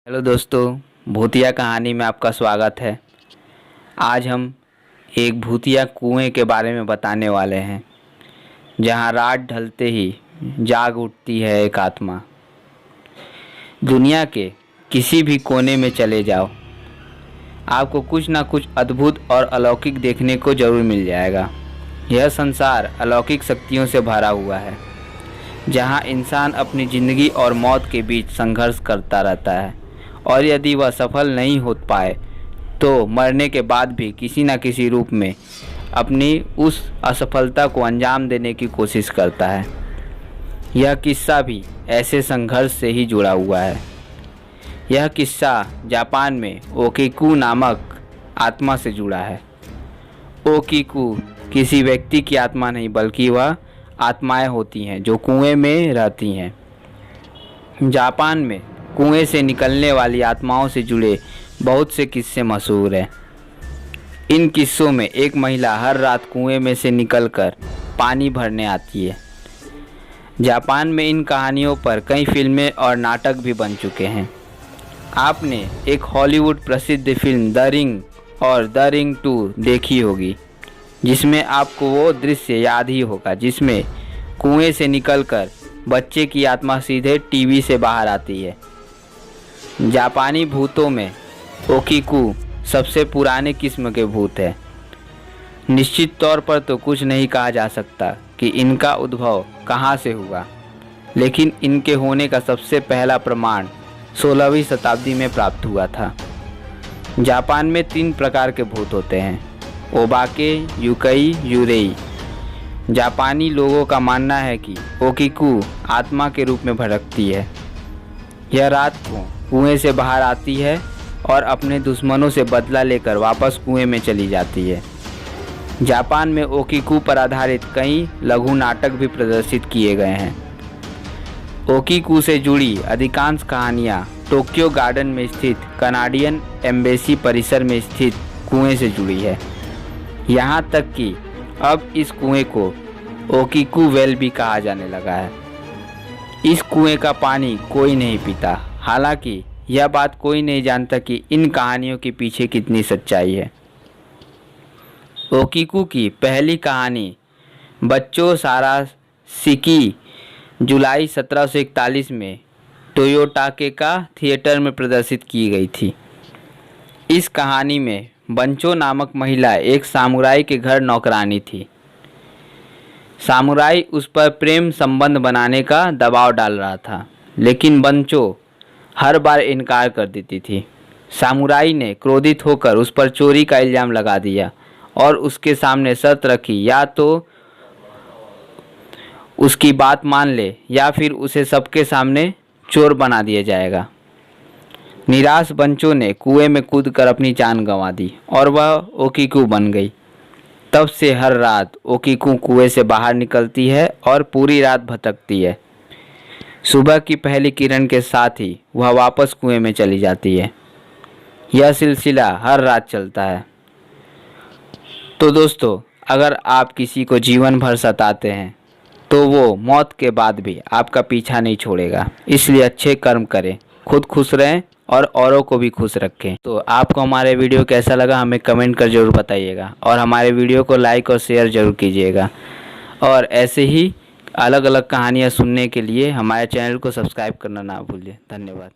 Hello दोस्तों, भूतिया कहानी में आपका स्वागत है। आज हम एक भूतिया कुएं के बारे में बताने वाले हैं, जहां रात ढलते ही जाग उठती है एक आत्मा। दुनिया के किसी भी कोने में चले जाओ, आपको कुछ ना कुछ अद्भुत और अलौकिक देखने को जरूर मिल जाएगा। यह संसार अलौकिक शक्तियों से भरा हुआ है, जहां इंसान अपनी ज़िंदगी और मौत के बीच संघर्ष करता रहता है, और यदि वह सफल नहीं हो पाए तो मरने के बाद भी किसी न किसी रूप में अपनी उस असफलता को अंजाम देने की कोशिश करता है। यह किस्सा भी ऐसे संघर्ष से ही जुड़ा हुआ है। यह किस्सा जापान में ओकिकू नामक आत्मा से जुड़ा है। ओकिकू किसी व्यक्ति की आत्मा नहीं, बल्कि वह आत्माएं होती हैं जो कुएं में रहती हैं। जापान में कुएं से निकलने वाली आत्माओं से जुड़े बहुत से किस्से मशहूर हैं। इन किस्सों में एक महिला हर रात कुएं में से निकलकर पानी भरने आती है। जापान में इन कहानियों पर कई फिल्में और नाटक भी बन चुके हैं। आपने एक हॉलीवुड प्रसिद्ध फिल्म द रिंग और द रिंग 2 देखी होगी, जिसमें आपको वो दृश्य याद ही होगा जिसमें कुएं से निकलकर बच्चे की आत्मा सीधे टीवी से बाहर आती है। जापानी भूतों में ओकिकू सबसे पुराने किस्म के भूत है। निश्चित तौर पर तो कुछ नहीं कहा जा सकता कि इनका उद्भव कहाँ से हुआ, लेकिन इनके होने का सबसे पहला प्रमाण 16वीं शताब्दी में प्राप्त हुआ था। जापान में 3 प्रकार के भूत होते हैं: ओबाके, युकई, युरेई। जापानी लोगों का मानना है कि ओकिकू आत्मा के रूप में भटकती है। यह रात को कुएं से बाहर आती है और अपने दुश्मनों से बदला लेकर वापस कुएं में चली जाती है। जापान में ओकिकू पर आधारित कई लघु नाटक भी प्रदर्शित किए गए हैं। ओकिकू से जुड़ी अधिकांश कहानियां टोक्यो गार्डन में स्थित कनाडियन एम्बेसी परिसर में स्थित कुएं से जुड़ी है। यहाँ तक कि अब इस कुएं को ओकिकू वेल भी कहा जाने लगा है। इस कुएं का पानी कोई नहीं पीता, हालांकि यह बात कोई नहीं जानता कि इन कहानियों के पीछे कितनी सच्चाई है। ओकिकू की पहली कहानी बच्चों साराशिकी जुलाई 1741 में टोयोटाकेका थिएटर में प्रदर्शित की गई थी। इस कहानी में बंचो नामक महिला एक सामुराई के घर नौकरानी थी। सामुराई उस पर प्रेम संबंध बनाने का दबाव डाल रहा था, लेकिन बंचो हर बार इनकार कर देती थी। सामुराई ने क्रोधित होकर उस पर चोरी का इल्ज़ाम लगा दिया और उसके सामने शर्त रखी, या तो उसकी बात मान ले या फिर उसे सबके सामने चोर बना दिया जाएगा। निराश बंचो ने कुएं में कूदकर अपनी जान गंवा दी और वह ओकिकू बन गई। तब से हर रात ओकिकू कुएं से बाहर निकलती है और पूरी रात भटकती है। सुबह की पहली किरण के साथ ही वह वापस कुएं में चली जाती है। यह सिलसिला हर रात चलता है। तो दोस्तों, अगर आप किसी को जीवन भर सताते हैं तो वो मौत के बाद भी आपका पीछा नहीं छोड़ेगा। इसलिए अच्छे कर्म करें, खुद खुश रहें और औरों को भी खुश रखें। तो आपको हमारे वीडियो कैसा लगा हमें कमेंट कर ज़रूर बताइएगा, और हमारे वीडियो को लाइक और शेयर ज़रूर कीजिएगा। और ऐसे ही अलग अलग कहानियाँ सुनने के लिए हमारे चैनल को सब्सक्राइब करना ना भूलिए। धन्यवाद।